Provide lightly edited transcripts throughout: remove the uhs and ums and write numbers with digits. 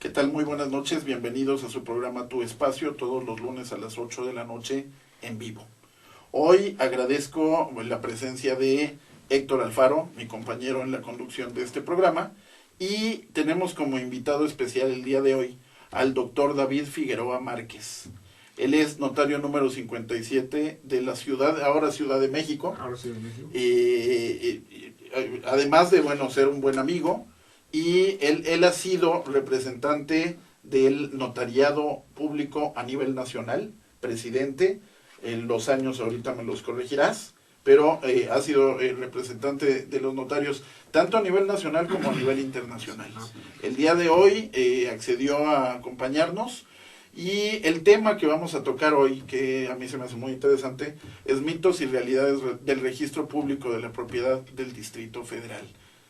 ¿Qué tal? Muy buenas noches, bienvenidos a su programa Tu Espacio, todos los lunes a las 8 de la noche en vivo. Hoy agradezco la presencia de Héctor Alfaro, mi compañero en la conducción de este programa, y tenemos como invitado especial el día de hoy al doctor David Figueroa Márquez. Él es notario número 57 de la ciudad, ahora Ciudad de México. Ahora Ciudad de México. Además de, ser un buen amigo, y él ha sido representante del notariado público a nivel nacional, presidente, en los años ahorita me los corregirás, pero ha sido representante de los notarios tanto a nivel nacional como a nivel internacional. El día de hoy accedió a acompañarnos y el tema que vamos a tocar hoy, que a mí se me hace muy interesante, es mitos y realidades del registro público de la propiedad del Distrito Federal.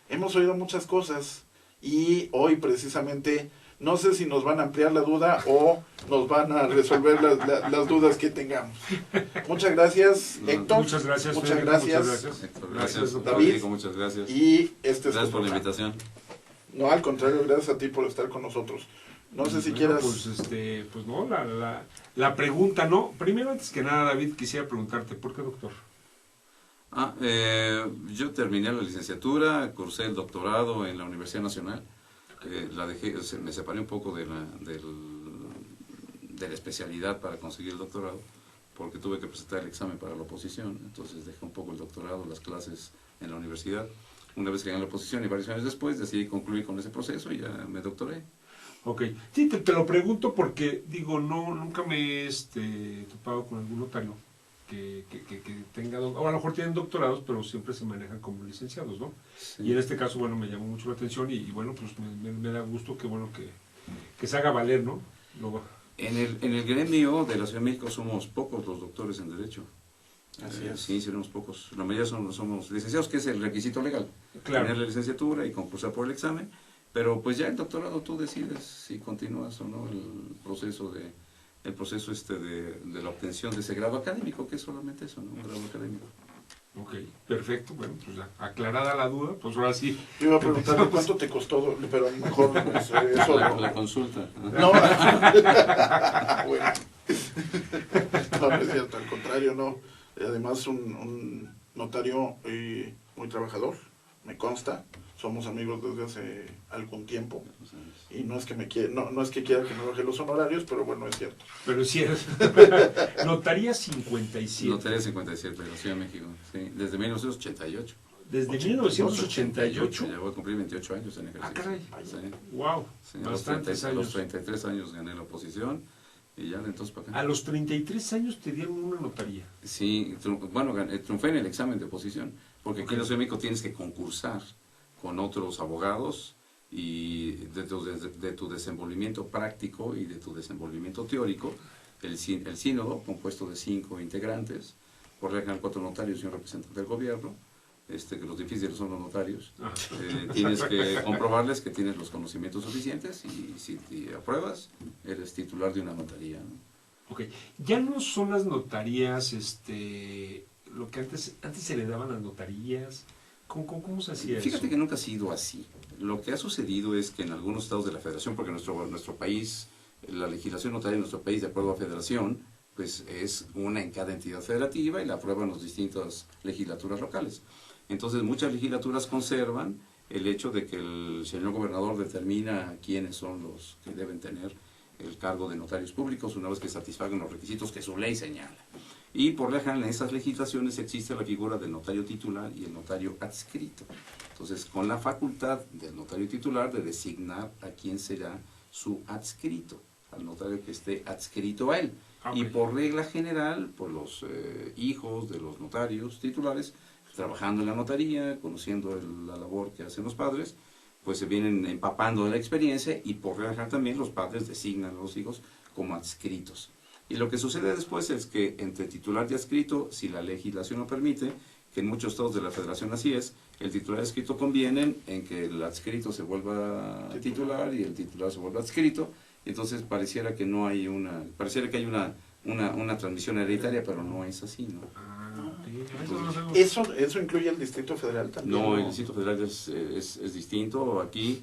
Hemos oído muchas cosas y hoy precisamente no sé si nos van a ampliar la duda o nos van a resolver las dudas que tengamos. Muchas gracias, Héctor. Muchas gracias, muchas Federico, gracias. muchas gracias. Héctor, gracias, David. Federico, muchas gracias. Y Gracias por la invitación. No, al contrario, gracias a ti por estar con nosotros. No sé si quieras... Pues no, la pregunta, ¿no? Primero, antes que nada, David, quisiera preguntarte, ¿por qué doctor? Yo terminé la licenciatura, cursé el doctorado en la Universidad Nacional. La dejé, me separé un poco de la especialidad para conseguir el doctorado, porque tuve que presentar el examen para la oposición, entonces dejé un poco el doctorado, las clases en la universidad. Una vez que gané la oposición y varios años después decidí concluir con ese proceso y ya me doctoré. Ok, sí, te lo pregunto porque, digo, nunca me he topado con algún notario que tenga, o a lo mejor tienen doctorados, pero siempre se manejan como licenciados, ¿no? Sí. Y en este caso, bueno, me llamó mucho la atención y bueno, pues me da gusto que se haga valer, ¿no? En el gremio de la Ciudad de México somos pocos los doctores en Derecho. Así es. Sí, seremos pocos. La mayoría somos licenciados, que es el requisito legal. Claro. Tener la licenciatura y concursar por el examen, pero pues ya el doctorado tú decides si continúas o no el proceso de la obtención de ese grado académico, que es solamente eso, ¿no? Un grado académico. Ok, perfecto. Bueno, pues ya aclarada la duda, pues ahora sí. Yo iba a preguntarle cuánto te costó, pero mejor eso la consulta. No, bueno. No es cierto, al contrario, no. Además, un notario muy trabajador, me consta. Somos amigos desde hace algún tiempo. Y no es que no es que quiera que me baje los honorarios, pero bueno, es cierto. Pero sí es. Notaría 57. Notaría 57 de la Ciudad de México, sí, desde 1988. Desde 1988. Ya voy a cumplir 28 años en ejercicio. Ah, caray. Sí. Wow, Sí, bastantes a años. los 33 años gané la oposición y ya de entonces para acá. A los 33 años te dieron una notaría. Sí, triunfé en el examen de oposición, porque aquí en la Ciudad de México tienes que concursar con otros abogados y de tu desenvolvimiento práctico y de tu desenvolvimiento teórico, el sínodo, compuesto de 5 integrantes, por regla 4 notarios y un representante del gobierno, que los difíciles son los notarios, tienes que comprobarles que tienes los conocimientos suficientes y si te apruebas, eres titular de una notaría, ¿no? Ok, ya no son las notarías, lo que antes se le daban las notarías. ¿Cómo se hacía eso? Fíjate que nunca ha sido así. Lo que ha sucedido es que en algunos estados de la federación, porque nuestro país, la legislación notaria en nuestro país, de acuerdo a federación, pues es una en cada entidad federativa y la aprueban las distintas legislaturas locales. Entonces muchas legislaturas conservan el hecho de que el señor gobernador determina quiénes son los que deben tener el cargo de notarios públicos una vez que satisfagan los requisitos que su ley señala. Y por lo general en esas legislaciones existe la figura del notario titular y el notario adscrito. Entonces, con la facultad del notario titular de designar a quién será su adscrito, al notario que esté adscrito a él. Okay. Y por regla general, por los hijos de los notarios titulares, trabajando en la notaría, conociendo la labor que hacen los padres, pues se vienen empapando de la experiencia y por regla general también los padres designan a los hijos como adscritos. Y lo que sucede después es que entre titular y adscrito, si la legislación lo permite, que en muchos estados de la federación así es, el titular y adscrito convienen en que el adscrito se vuelva titular y el titular se vuelva adscrito, y entonces pareciera que hay una transmisión hereditaria, pero no es así, ¿no? ¿Eso incluye el Distrito Federal también? No, el Distrito Federal es distinto. Aquí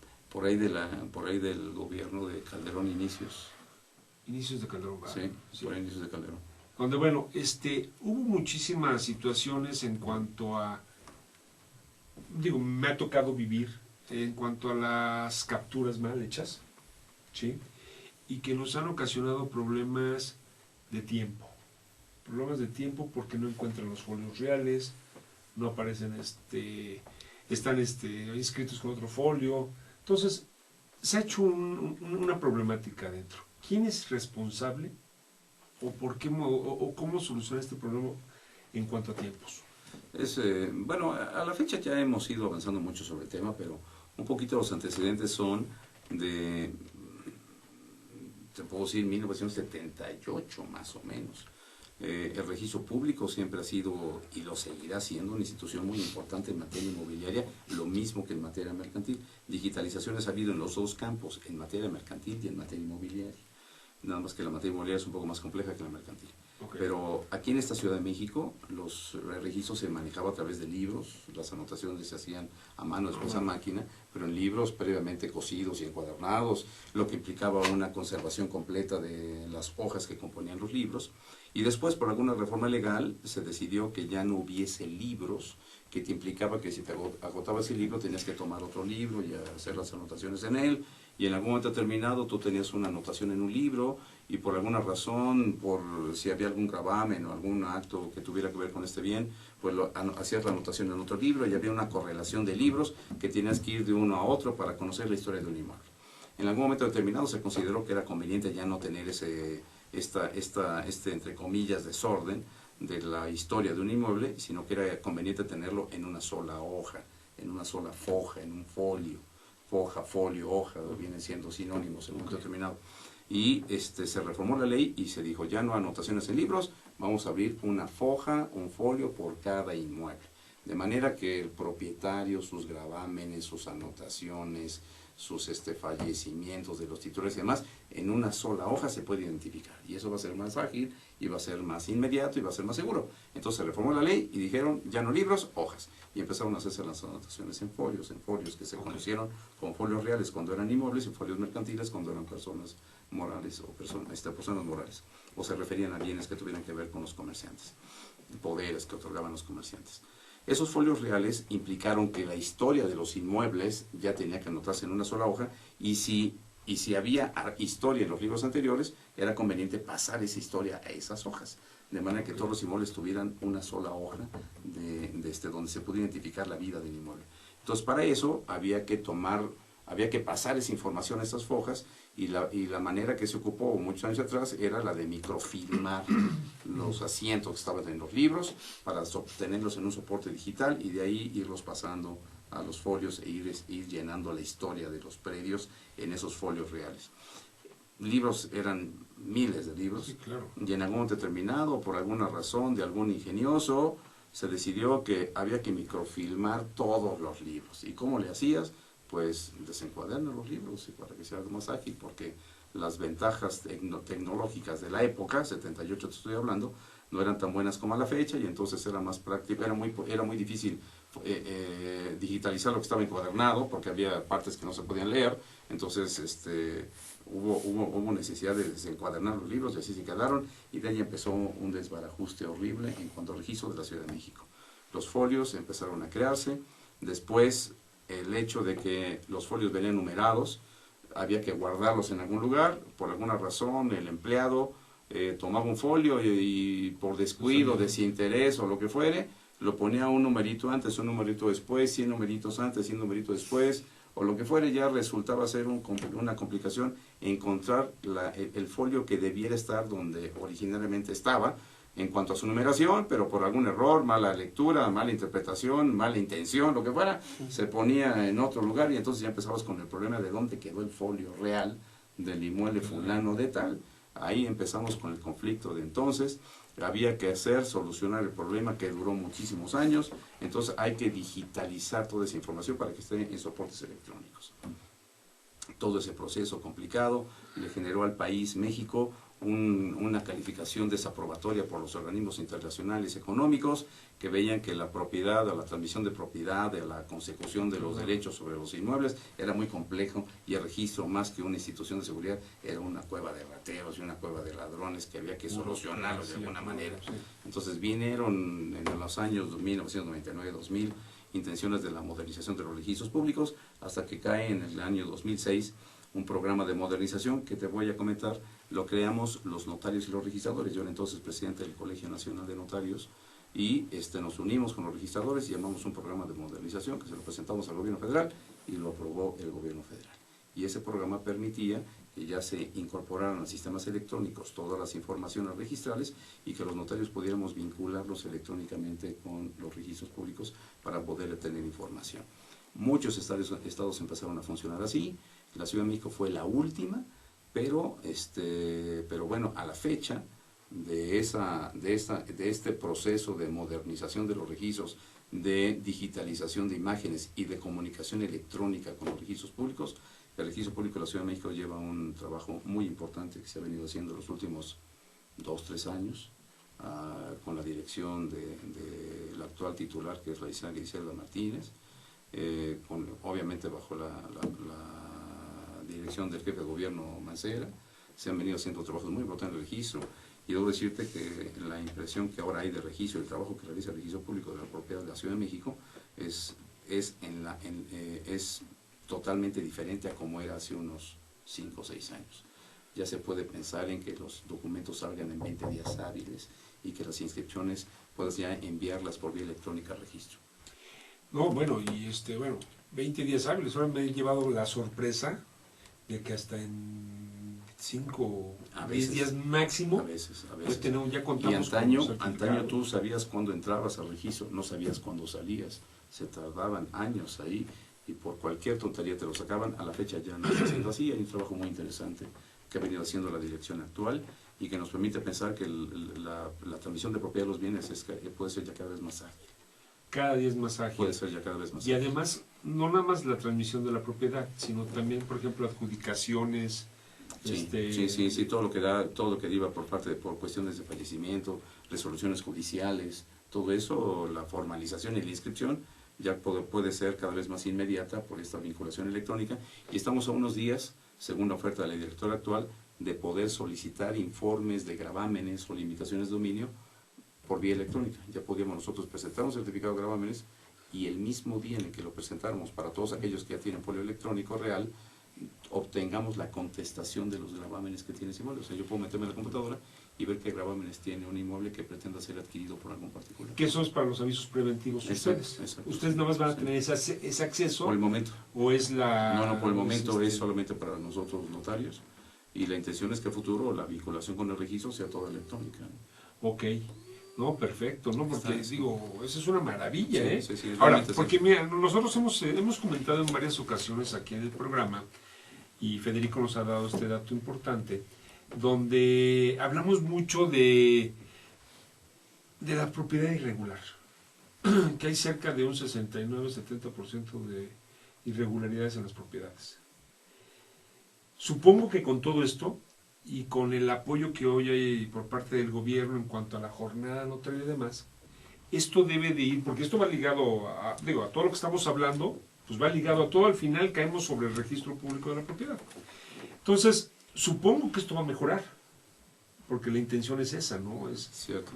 por ahí del gobierno de Calderón inicios. Inicios de Calderón. Sí, por ahí inicios de Calderón. Donde, bueno, hubo muchísimas situaciones en cuanto a, digo, me ha tocado vivir en cuanto a las capturas mal hechas, ¿sí? Y que nos han ocasionado problemas de tiempo. Problemas de tiempo porque no encuentran los folios reales, no aparecen, están inscritos con otro folio. Entonces, se ha hecho una problemática adentro. ¿Quién es responsable o por qué o cómo solucionar este problema en cuanto a tiempos? Bueno, a la fecha ya hemos ido avanzando mucho sobre el tema, pero un poquito los antecedentes son de, te puedo decir, 1978 más o menos. El registro público siempre ha sido y lo seguirá siendo una institución muy importante en materia inmobiliaria, lo mismo que en materia mercantil. Digitalizaciones ha habido en los dos campos, en materia mercantil y en materia inmobiliaria. Nada más que la materia inmobiliaria es un poco más compleja que la mercantil. Okay. Pero aquí en esta Ciudad de México, el registro se manejaba a través de libros, las anotaciones se hacían a mano, después a máquina, pero en libros previamente cosidos y encuadernados, lo que implicaba una conservación completa de las hojas que componían los libros. Y después, por alguna reforma legal, se decidió que ya no hubiese libros, que te implicaba que si te agotabas el libro tenías que tomar otro libro y hacer las anotaciones en él, y en algún momento determinado tú tenías una anotación en un libro y por alguna razón, por si había algún gravamen o algún acto que tuviera que ver con este bien, pues hacías la anotación en otro libro y había una correlación de libros que tenías que ir de uno a otro para conocer la historia de un inmueble. En algún momento determinado se consideró que era conveniente ya no tener entre comillas, desorden de la historia de un inmueble, sino que era conveniente tenerlo en una sola hoja, en una sola foja, en un folio. Foja, folio, hoja, vienen siendo sinónimos en un momento determinado. Y se reformó la ley y se dijo, ya no anotaciones en libros, vamos a abrir una foja, un folio por cada inmueble. De manera que el propietario, sus gravámenes, sus anotaciones, sus fallecimientos de los titulares y demás, en una sola hoja se puede identificar. Y eso va a ser más ágil, y va a ser más inmediato, y va a ser más seguro. Entonces se reformó la ley y dijeron, ya no libros, hojas. Y empezaron a hacerse las anotaciones en folios que se conocieron como folios reales cuando eran inmuebles y folios mercantiles cuando eran personas morales o personas morales. O se referían a bienes que tuvieran que ver con los comerciantes, poderes que otorgaban los comerciantes. Esos folios reales implicaron que la historia de los inmuebles ya tenía que anotarse en una sola hoja y si había historia en los libros anteriores, era conveniente pasar esa historia a esas hojas, de manera que todos los inmuebles tuvieran una sola hoja donde se pudiera identificar la vida del inmueble. Entonces, para eso había que pasar esa información a esas hojas y la manera que se ocupó muchos años atrás era la de microfilmar los asientos que estaban en los libros para obtenerlos en un soporte digital y de ahí irlos pasando a los folios e ir llenando la historia de los predios en esos folios reales. Libros eran miles de libros, sí, claro. Y en algún momento determinado, por alguna razón de algún ingenioso, se decidió que había que microfilmar todos los libros. ¿Y cómo le hacías? Pues desencuadernar los libros y para que sea más ágil, porque las ventajas tecnológicas de la época, 78 te estoy hablando, no eran tan buenas como a la fecha y entonces era más práctico, era muy difícil digitalizar lo que estaba encuadernado porque había partes que no se podían leer, entonces hubo necesidad de desencuadernar los libros y así se quedaron y de ahí empezó un desbarajuste horrible en cuanto al registro de la Ciudad de México. Los folios empezaron a crearse, después el hecho de que los folios venían numerados, había que guardarlos en algún lugar, por alguna razón el empleado tomaba un folio y por descuido, desinterés o lo que fuere, lo ponía un numerito antes, un numerito después, 100 numeritos antes, 100 numeritos después, o lo que fuere, ya resultaba ser una complicación encontrar el folio que debiera estar donde originariamente estaba, en cuanto a su numeración, pero por algún error, mala lectura, mala interpretación, mala intención, lo que fuera, se ponía en otro lugar y entonces ya empezabas con el problema de dónde quedó el folio real del inmueble fulano de tal. Ahí empezamos con el conflicto de entonces, había que solucionar el problema que duró muchísimos años, entonces hay que digitalizar toda esa información para que esté en soportes electrónicos. Todo ese proceso complicado le generó al país México una calificación desaprobatoria por los organismos internacionales económicos que veían que la propiedad, o la transmisión de propiedad, de la consecución de los derechos sobre los inmuebles era muy complejo, y el registro, más que una institución de seguridad, era una cueva de rateros y una cueva de ladrones que había que solucionarlos de alguna manera. Entonces vinieron en los años 1999-2000 intenciones de la modernización de los registros públicos, hasta que cae en el año 2006 un programa de modernización que te voy a comentar. Lo creamos los notarios y los registradores. Yo era entonces presidente del Colegio Nacional de Notarios, y nos unimos con los registradores y llamamos un programa de modernización que se lo presentamos al gobierno federal y lo aprobó el gobierno federal. Y ese programa permitía que ya se incorporaran a sistemas electrónicos todas las informaciones registrales, y que los notarios pudiéramos vincularlos electrónicamente con los registros públicos para poder tener información. Muchos estados empezaron a funcionar así. La Ciudad de México fue la última, pero bueno, a la fecha de este proceso de modernización de los registros, de digitalización de imágenes y de comunicación electrónica con los registros públicos, el Registro Público de la Ciudad de México lleva un trabajo muy importante que se ha venido haciendo los últimos 2-3 años, con la dirección de la actual titular, que es la licenciada Griselda Martínez, obviamente bajo la dirección del jefe de gobierno Mancera. Se han venido haciendo trabajos muy importantes en el registro, y debo decirte que la impresión que ahora hay de registro, el trabajo que realiza el Registro Público de la Propiedad de la Ciudad de México es totalmente diferente a como era hace unos 5 o 6 años. Ya se puede pensar en que los documentos salgan en 20 días hábiles, y que las inscripciones puedas ya enviarlas por vía electrónica al registro. No, bueno, y 20 días hábiles. Ahora me he llevado la sorpresa de que hasta en 5 o 10 días máximo, a veces. Ya contamos. Y antaño tú sabías cuándo entrabas al registro, no sabías cuándo salías. Se tardaban años ahí, y por cualquier tontería te lo sacaban. A la fecha ya no está siendo así. Hay un trabajo muy interesante que ha venido haciendo la dirección actual, y que nos permite pensar que la transmisión de propiedad de los bienes puede ser ya cada vez más ágil. Cada día es más ágil. Puede ser ya cada vez más ágil. Y además, no nada más la transmisión de la propiedad, sino también, por ejemplo, adjudicaciones. Sí, todo lo que deriva por cuestiones de fallecimiento, resoluciones judiciales, todo eso, la formalización y la inscripción ya puede ser cada vez más inmediata por esta vinculación electrónica, y estamos a unos días, según la oferta de la directora actual, de poder solicitar informes de gravámenes o limitaciones de dominio por vía electrónica. Ya podíamos nosotros presentar un certificado de gravámenes, y el mismo día en el que lo presentáramos para todos aquellos que ya tienen folio electrónico real, obtengamos la contestación de los gravámenes que tiene ese inmueble. O sea, yo puedo meterme en la computadora y ver qué gravámenes tiene un inmueble que pretenda ser adquirido por algún particular. Que eso es para los avisos preventivos. Exacto. Ustedes nada más van a tener ese acceso. Por el momento. ¿O es la...? No, por el momento es solamente para nosotros notarios, y la intención es que a futuro la vinculación con el registro sea toda electrónica. Ok. No, perfecto, ¿no? Porque eso es una maravilla, Sí, Ahora, porque mira, nosotros hemos comentado en varias ocasiones aquí en el programa, y Federico nos ha dado este dato importante, donde hablamos mucho de la propiedad irregular, que hay cerca de un 69-70% de irregularidades en las propiedades. Supongo que con todo esto, y con el apoyo que hoy hay por parte del gobierno en cuanto a la jornada notaria y demás, esto debe de ir, porque esto va ligado a todo lo que estamos hablando, pues va ligado a todo. Al final caemos sobre el registro público de la propiedad. Entonces, supongo que esto va a mejorar, porque la intención es esa, ¿no? Es cierto.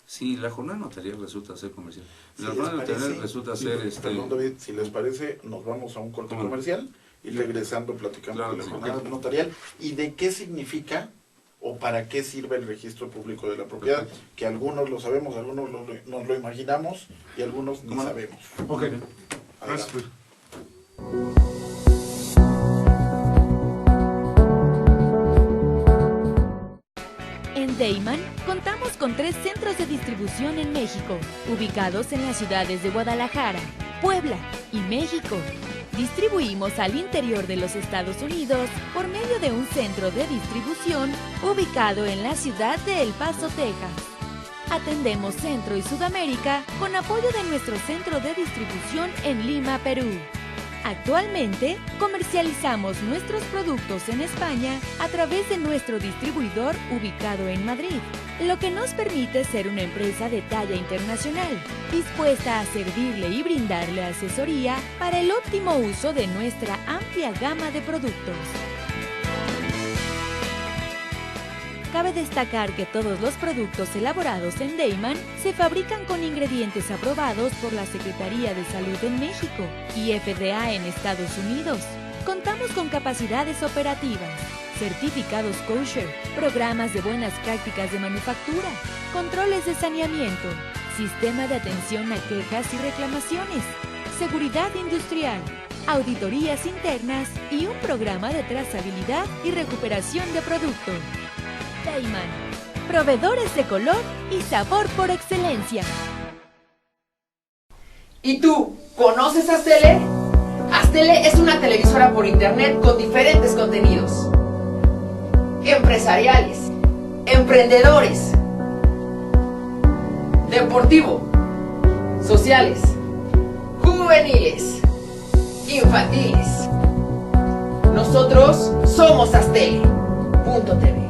Sí, la jornada notarial resulta ser comercial. La jornada notarial resulta ser... Perdón, David, si les parece, nos vamos a un corte comercial, y regresando platicamos de la jornada notarial y de qué significa o para qué sirve el registro público de la propiedad, que algunos lo sabemos, algunos nos lo imaginamos y algunos ni sabemos. Ok, gracias. En Deiman contamos con 3 centros de distribución en México, ubicados en las ciudades de Guadalajara, Puebla y México. Distribuimos al interior de los Estados Unidos por medio de un centro de distribución ubicado en la ciudad de El Paso, Texas. Atendemos Centro y Sudamérica con apoyo de nuestro centro de distribución en Lima, Perú. Actualmente, comercializamos nuestros productos en España a través de nuestro distribuidor ubicado en Madrid, lo que nos permite ser una empresa de talla internacional, dispuesta a servirle y brindarle asesoría para el óptimo uso de nuestra amplia gama de productos. Cabe destacar que todos los productos elaborados en Deiman se fabrican con ingredientes aprobados por la Secretaría de Salud en México y FDA en Estados Unidos. Contamos con capacidades operativas, certificados kosher, programas de buenas prácticas de manufactura, controles de saneamiento, sistema de atención a quejas y reclamaciones, seguridad industrial, auditorías internas y un programa de trazabilidad y recuperación de producto. Deiman, proveedores de color y sabor por excelencia. ¿Y tú, conoces Astele? Astele es una televisora por internet con diferentes contenidos empresariales, emprendedores, deportivo, sociales, juveniles, infantiles. Nosotros somos Astele.tv.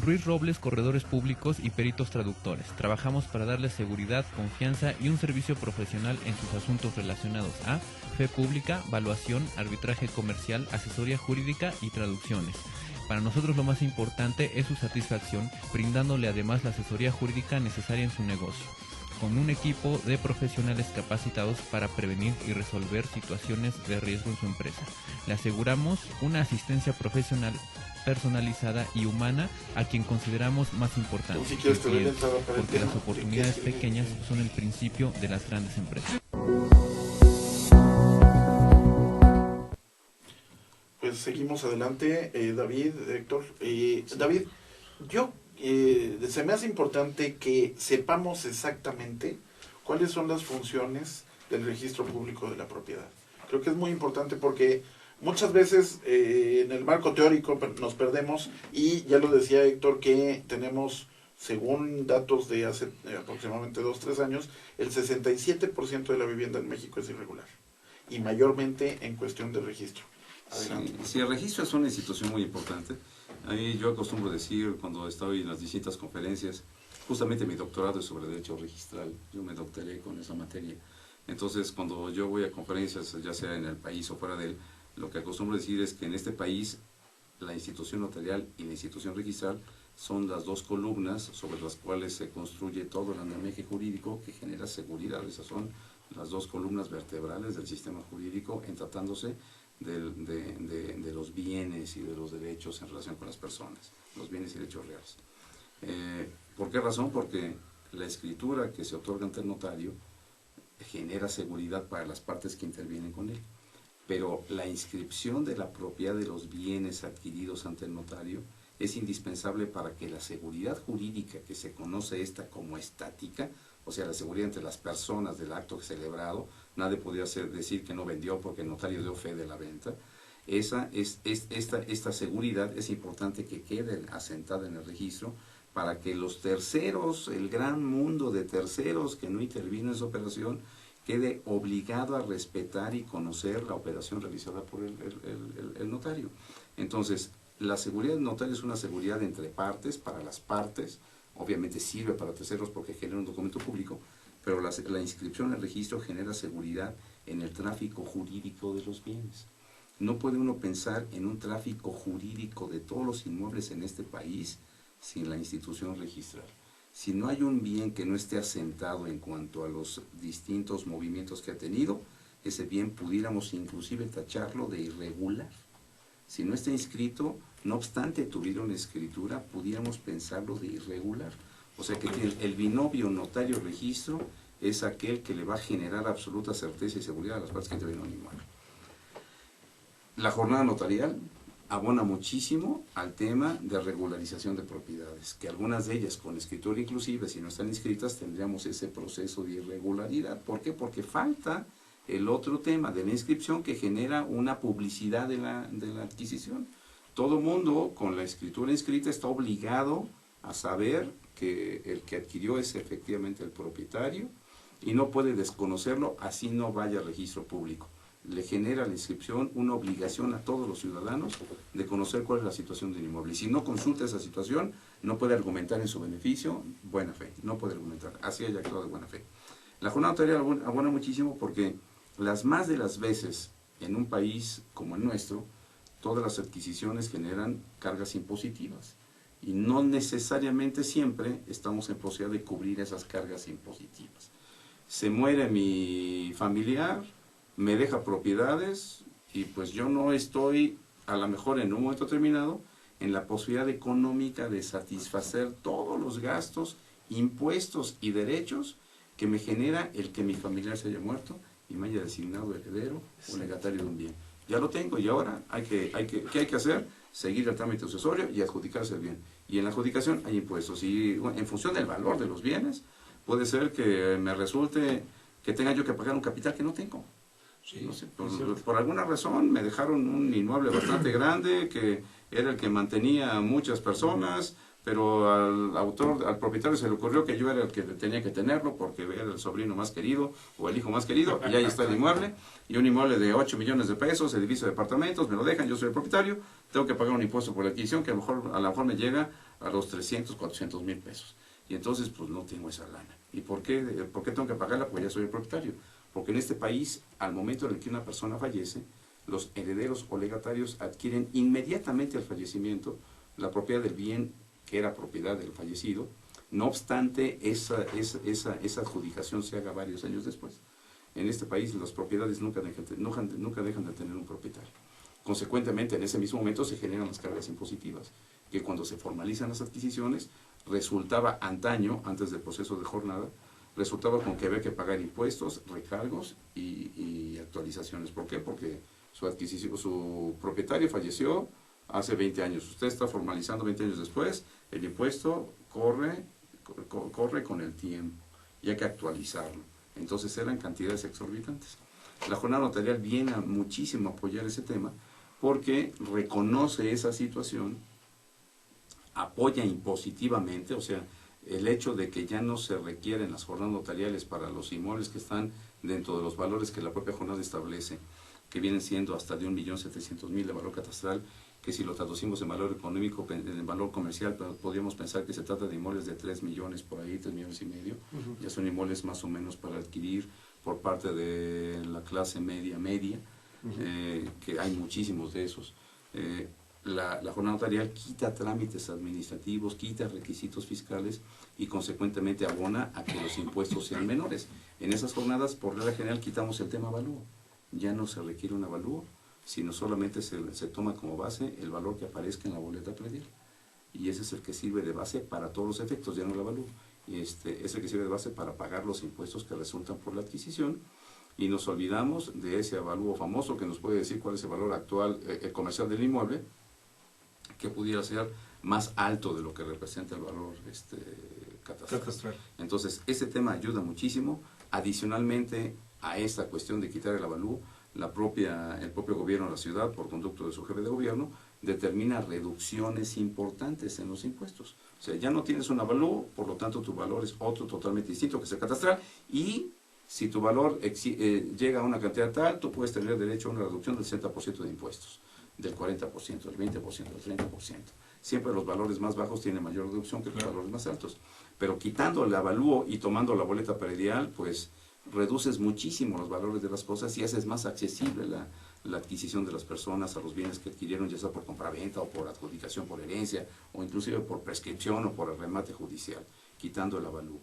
Ruiz Robles, corredores públicos y peritos traductores. Trabajamos para darles seguridad, confianza y un servicio profesional en sus asuntos relacionados a fe pública, valuación, arbitraje comercial, asesoría jurídica y traducciones. Para nosotros lo más importante es su satisfacción, brindándole además la asesoría jurídica necesaria en su negocio, con un equipo de profesionales capacitados para prevenir y resolver situaciones de riesgo en su empresa. Le aseguramos una asistencia profesional personalizada y humana a quien consideramos más importante, Si quieres, te cliente, para el porque tema. las oportunidades pequeñas son el principio de las grandes empresas. Pues seguimos adelante, David, Héctor. David, se me hace importante que sepamos exactamente cuáles son las funciones del registro público de la propiedad. Creo que es muy importante porque muchas veces en el marco teórico nos perdemos y ya lo decía Héctor que tenemos, según datos de hace aproximadamente 2-3 años, el 67% de la vivienda en México es irregular y mayormente en cuestión de registro. Adelante. Sí, el registro es una institución muy importante. Ahí yo acostumbro decir cuando estoy en las distintas conferencias, justamente mi doctorado es sobre derecho registral, yo me doctoré con esa materia. Entonces cuando yo voy a conferencias, ya sea en el país o fuera de él, lo que acostumbro decir es que en este país la institución notarial y la institución registral son las dos columnas sobre las cuales se construye todo el andamiaje jurídico que genera seguridad. Esas son las dos columnas vertebrales del sistema jurídico en tratándose de los bienes y de los derechos en relación con las personas, los bienes y derechos reales. ¿Por qué razón? Porque la escritura que se otorga ante el notario genera seguridad para las partes que intervienen con él. Pero la inscripción de la propiedad de los bienes adquiridos ante el notario es indispensable para que la seguridad jurídica, que se conoce esta como estática, o sea, la seguridad entre las personas del acto celebrado, nadie podría decir que no vendió porque el notario dio fe de la venta. Esta seguridad es importante que quede asentada en el registro para que los terceros, el gran mundo de terceros que no intervino en esa operación, quede obligado a respetar y conocer la operación realizada por el notario. Entonces, la seguridad del notario es una seguridad entre partes, para las partes, obviamente sirve para terceros porque genera un documento público, pero la inscripción en el registro genera seguridad en el tráfico jurídico de los bienes. No puede uno pensar en un tráfico jurídico de todos los inmuebles en este país sin la institución registral. Si no hay un bien que no esté asentado en cuanto a los distintos movimientos que ha tenido, ese bien pudiéramos inclusive tacharlo de irregular. Si no está inscrito, no obstante tuviera una escritura, pudiéramos pensarlo de irregular. O sea que el binomio notario-registro es aquel que le va a generar absoluta certeza y seguridad a las partes que intervienen en un inmueble. La jornada notarial abona muchísimo al tema de regularización de propiedades, que algunas de ellas con escritura inclusive, si no están inscritas, tendríamos ese proceso de irregularidad. ¿Por qué? Porque falta el otro tema de la inscripción que genera una publicidad de la adquisición. Todo mundo con la escritura inscrita está obligado a saber que el que adquirió es efectivamente el propietario y no puede desconocerlo, así no vaya al registro público. Le genera la inscripción una obligación a todos los ciudadanos de conocer cuál es la situación del inmueble. Y si no consulta esa situación, no puede argumentar en su beneficio buena fe, no puede argumentar, así haya actuado de buena fe. La jornada notarial abona muchísimo porque las más de las veces en un país como el nuestro, todas las adquisiciones generan cargas impositivas y no necesariamente siempre estamos en posibilidad de cubrir esas cargas impositivas. Se muere mi familiar, me deja propiedades y pues yo no estoy, a lo mejor en un momento determinado, en la posibilidad económica de satisfacer todos los gastos, impuestos y derechos que me genera el que mi familiar se haya muerto y me haya designado heredero o legatario de un bien. Ya lo tengo y ahora ¿qué hay que hacer? Seguir el trámite sucesorio y adjudicarse el bien. Y en la adjudicación hay impuestos y en función del valor de los bienes puede ser que me resulte que tenga yo que pagar un capital que no tengo. Sí, No sé, por alguna razón me dejaron un inmueble bastante grande que era el que mantenía a muchas personas, pero al propietario se le ocurrió que yo era el que tenía que tenerlo porque era el sobrino más querido o el hijo más querido, y ahí está el inmueble, y un inmueble de 8 millones de pesos, edificio de departamentos, me lo dejan, yo soy el propietario, tengo que pagar un impuesto por la adquisición que a lo mejor me llega a los 300, 400 mil pesos. Y entonces pues no tengo esa lana. ¿Y por qué tengo que pagarla? Pues ya soy el propietario. Porque en este país, al momento en el que una persona fallece, los herederos o legatarios adquieren inmediatamente al fallecimiento la propiedad del bien que era propiedad del fallecido, no obstante esa adjudicación se haga varios años después. En este país las propiedades nunca dejan de tener un propietario. Consecuentemente, en ese mismo momento se generan las cargas impositivas, que cuando se formalizan las adquisiciones, resultaba antaño, antes del proceso de jornada, resultaba con que había que pagar impuestos, recargos y actualizaciones. ¿Por qué? Porque su propietario falleció hace 20 años. Usted está formalizando 20 años después, el impuesto corre con el tiempo y hay que actualizarlo. Entonces eran cantidades exorbitantes. La jornada notarial viene a muchísimo apoyar ese tema porque reconoce esa situación, apoya impositivamente, o sea, el hecho de que ya no se requieren las jornadas notariales para los inmuebles que están dentro de los valores que la propia jornada establece, que vienen siendo hasta de 1.700.000 de valor catastral, que si lo traducimos en valor económico, en valor comercial, podríamos pensar que se trata de inmuebles de 3 millones por ahí, 3 millones y medio, ya son inmuebles más o menos para adquirir por parte de la clase media, que hay muchísimos de esos. La jornada notarial quita trámites administrativos, quita requisitos fiscales y consecuentemente abona a que los impuestos sean menores. En esas jornadas, por regla general, quitamos el tema avalúo. Ya no se requiere un avalúo, sino solamente se toma como base el valor que aparezca en la boleta predial. Y ese es el que sirve de base para todos los efectos, ya no el avalúo. Es el que sirve de base para pagar los impuestos que resultan por la adquisición. Y nos olvidamos de ese avalúo famoso que nos puede decir cuál es el valor actual comercial del inmueble, que pudiera ser más alto de lo que representa el valor catastral. Entonces, ese tema ayuda muchísimo. Adicionalmente a esta cuestión de quitar el avalúo, el propio gobierno de la ciudad, por conducto de su jefe de gobierno, determina reducciones importantes en los impuestos. O sea, ya no tienes un avalúo, por lo tanto tu valor es otro totalmente distinto, que es el catastral, y si tu valor llega a una cantidad tal, tú puedes tener derecho a una reducción del 60% de impuestos, del 40%, del 20%, del 30%. Siempre los valores más bajos tienen mayor reducción que los valores más altos. Pero quitando el avalúo y tomando la boleta predial, pues reduces muchísimo los valores de las cosas y haces más accesible la adquisición de las personas a los bienes que adquirieron, ya sea por compraventa o por adjudicación por herencia, o inclusive por prescripción o por el remate judicial, quitando el avalúo.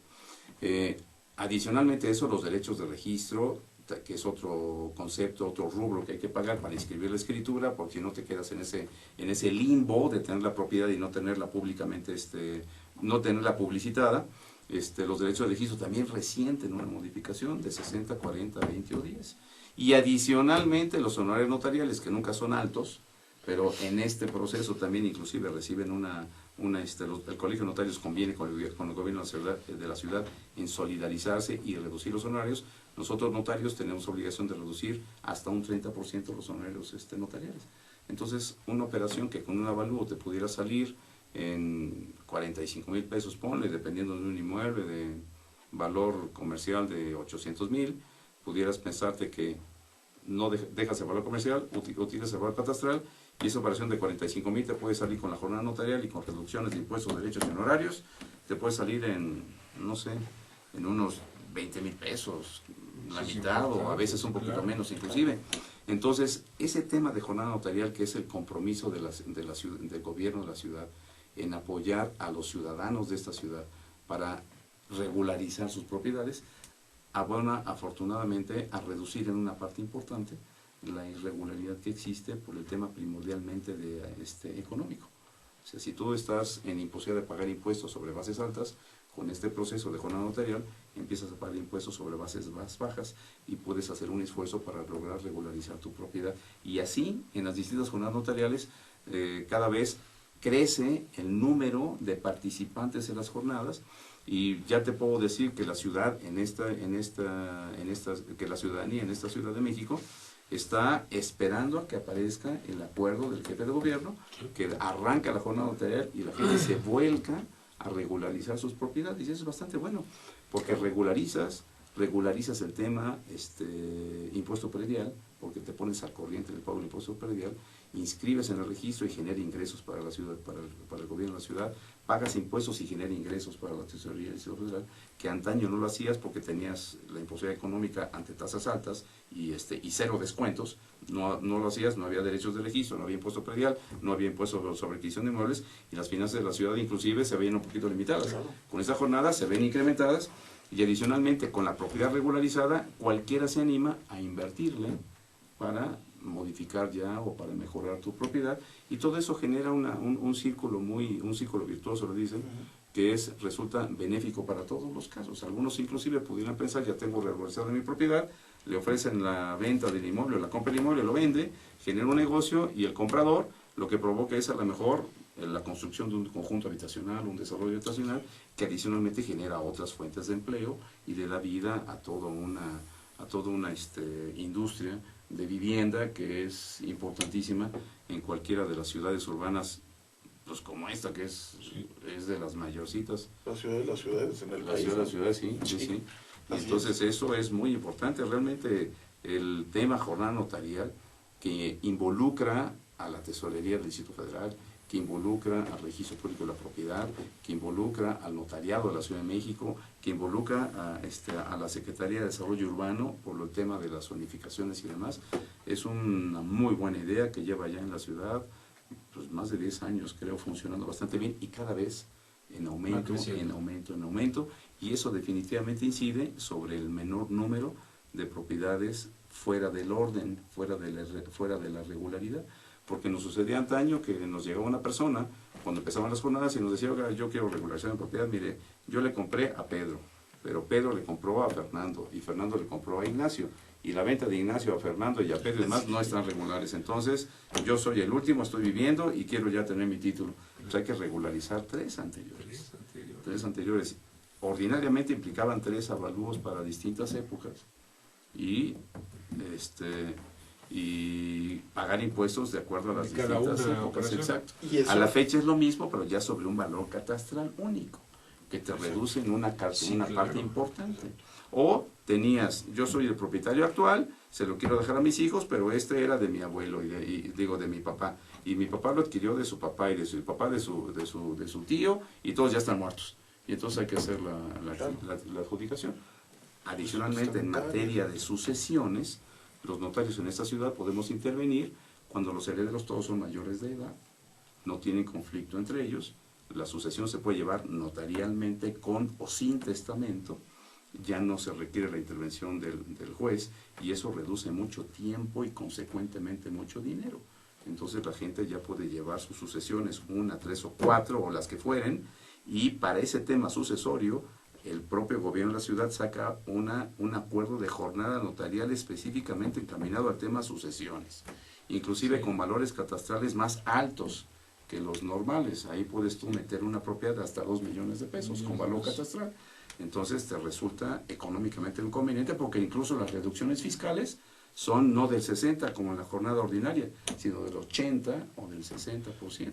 Adicionalmente a eso, los derechos de registro, que es otro concepto, otro rubro que hay que pagar para inscribir la escritura, porque si no te quedas en ese limbo de tener la propiedad y no tenerla públicamente, no tenerla publicitada. Los derechos de registro también resienten una modificación de 60, 40, 20 o 10. Y adicionalmente los honorarios notariales, que nunca son altos, pero en este proceso también inclusive reciben el Colegio de Notarios conviene con el gobierno de la ciudad en solidarizarse y reducir los honorarios. Nosotros notarios tenemos obligación de reducir hasta un 30% los honorarios notariales. Entonces, una operación que con un avalúo te pudiera salir en 45,000 pesos, ponle, dependiendo de un inmueble de valor comercial de 800,000, pudieras pensarte que no dejas el valor comercial, utilizas el valor catastral, y esa operación de 45,000 te puede salir con la jornada notarial y con reducciones de impuestos, derechos y honorarios, te puede salir en, no sé, en unos 20,000 pesos, la mitad, o a veces un poquito menos inclusive. Entonces, ese tema de jornada notarial, que es el compromiso del gobierno de la ciudad en apoyar a los ciudadanos de esta ciudad para regularizar sus propiedades, abona afortunadamente a reducir en una parte importante la irregularidad que existe por el tema primordialmente de económico. O sea, si tú estás en imposibilidad de pagar impuestos sobre bases altas, con este proceso de jornada notarial empiezas a pagar impuestos sobre bases más bajas y puedes hacer un esfuerzo para lograr regularizar tu propiedad. Y así, en las distintas jornadas notariales, cada vez crece el número de participantes en las jornadas, y ya te puedo decir que la ciudad que la ciudadanía en esta Ciudad de México está esperando a que aparezca el acuerdo del jefe de gobierno, que arranca la jornada notarial y la gente se vuelca a regularizar sus propiedades. Y eso es bastante bueno, porque regularizas el tema impuesto predial, porque te pones al corriente del pago del impuesto predial, inscribes en el registro y genera ingresos para la ciudad, para el gobierno de la ciudad, pagas impuestos y genera ingresos para la tesorería del Estado Federal, que antaño no lo hacías porque tenías la imposibilidad económica ante tasas altas y cero descuentos, no lo hacías, no había derechos de registro, no había impuesto predial, no había impuesto sobre adquisición de inmuebles, y las finanzas de la ciudad inclusive se veían un poquito limitadas. Con esta jornada se ven incrementadas, y adicionalmente con la propiedad regularizada cualquiera se anima a invertirle para modificar ya o para mejorar tu propiedad, y todo eso genera un círculo virtuoso, lo dicen, que resulta benéfico para todos los casos. Algunos inclusive pudieran pensar, ya tengo regularizada mi propiedad, le ofrecen la venta del inmueble, la compra del inmueble, lo vende, genera un negocio, y el comprador lo que provoca es a lo mejor la construcción de un conjunto habitacional, un desarrollo habitacional, que adicionalmente genera otras fuentes de empleo y le da vida a toda una industria de vivienda que es importantísima en cualquiera de las ciudades urbanas, pues como esta, que es de las mayorcitas. La ciudad de las ciudades en el país. La ciudad de las ciudades, sí. Y entonces eso es muy importante, realmente el tema jornada notarial, que involucra a la Tesorería del Distrito Federal, que involucra al Registro Público de la Propiedad, que involucra al Notariado de la Ciudad de México, que involucra a la Secretaría de Desarrollo Urbano por el tema de las zonificaciones y demás. Es una muy buena idea que lleva ya en la ciudad pues más de 10 años, creo, funcionando bastante bien, y cada vez en aumento, y eso definitivamente incide sobre el menor número de propiedades fuera del orden, fuera de la regularidad. Porque nos sucedía antaño que nos llegaba una persona cuando empezaban las jornadas y nos decía: oiga, yo quiero regularizar mi propiedad, mire, yo le compré a Pedro, pero Pedro le compró a Fernando, y Fernando le compró a Ignacio, y la venta de Ignacio a Fernando y a Pedro y demás no están regulares. Entonces, yo soy el último, estoy viviendo y quiero ya tener mi título. Pues hay que regularizar tres anteriores. Ordinariamente implicaban 3 avalúos para distintas épocas, y pagar impuestos de acuerdo a las distintas épocas. Exacto. A la fecha es lo mismo, pero ya sobre un valor catastral único, que te reduce en una parte importante. O tenías, yo soy el propietario actual, se lo quiero dejar a mis hijos, pero este era de mi abuelo, de mi papá, y mi papá lo adquirió de su papá, y de su papá de su tío, y todos ya están muertos, y entonces hay que hacer la adjudicación. Adicionalmente, en materia de sucesiones, los notarios en esta ciudad podemos intervenir cuando los herederos todos son mayores de edad, no tienen conflicto entre ellos, la sucesión se puede llevar notarialmente con o sin testamento, ya no se requiere la intervención del juez, y eso reduce mucho tiempo y consecuentemente mucho dinero. Entonces la gente ya puede llevar sus sucesiones, 1, 3 o 4 o las que fueren, y para ese tema sucesorio el propio gobierno de la ciudad saca un acuerdo de jornada notarial específicamente encaminado al tema sucesiones, inclusive con valores catastrales más altos que los normales. Ahí puedes tú meter una propiedad de hasta 2 millones de pesos con valor catastral. Entonces te resulta económicamente inconveniente, porque incluso las reducciones fiscales son no del 60 como en la jornada ordinaria, sino del 80 o del 60%,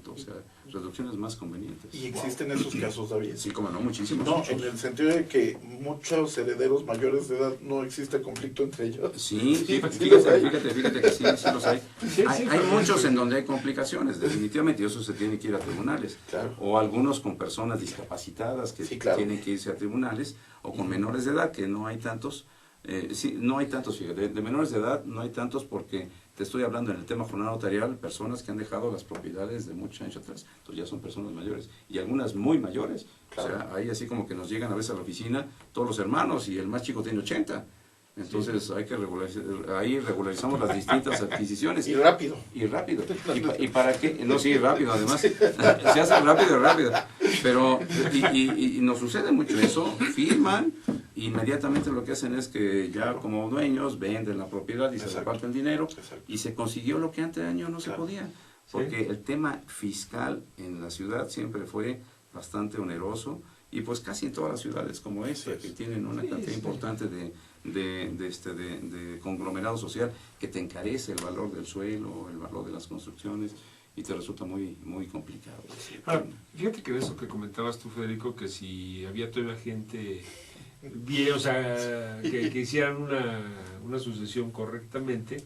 o sea, reducciones más convenientes. ¿Y existen esos casos, David? Sí, como no, muchísimos. No, muchos. en el sentido de que muchos herederos mayores de edad no existe conflicto entre ellos. Sí, Sí, fíjate sí los hay. que sí los hay. Sí, Hay muchos en donde hay complicaciones, definitivamente, y eso se tiene que ir a tribunales. Claro. O algunos con personas discapacitadas que Sí, claro. tienen que irse a tribunales, o con menores de edad, que no hay tantos. Sí, no hay tantos, fíjate, de menores de edad no hay tantos porque te estoy hablando en el tema jornada notarial, personas que han dejado las propiedades de muchos años atrás, entonces ya son personas mayores, y algunas muy mayores, Claro. o sea, ahí así como que nos llegan a veces a la oficina todos los hermanos, y el más chico tiene 80, entonces hay que regularizar, ahí regularizamos las distintas adquisiciones. Y rápido. Y rápido. ¿Y para qué? No, sí, rápido, además. Se hace rápido. Pero, y nos sucede mucho eso. Firman, inmediatamente lo que hacen es que ya como dueños venden la propiedad y se Exacto. reparten dinero. Exacto. Y se consiguió lo que antes no se Claro. podía. Porque el tema fiscal en la ciudad siempre fue bastante oneroso. Y pues casi en todas las ciudades como esta, Así es. que tienen una cantidad importante de conglomerado social que te encarece el valor del suelo, el valor de las construcciones y te resulta muy muy complicado. Ahora, fíjate que de eso que comentabas tú, Federico, que si había todavía gente bien, o sea, que hicieran una sucesión correctamente,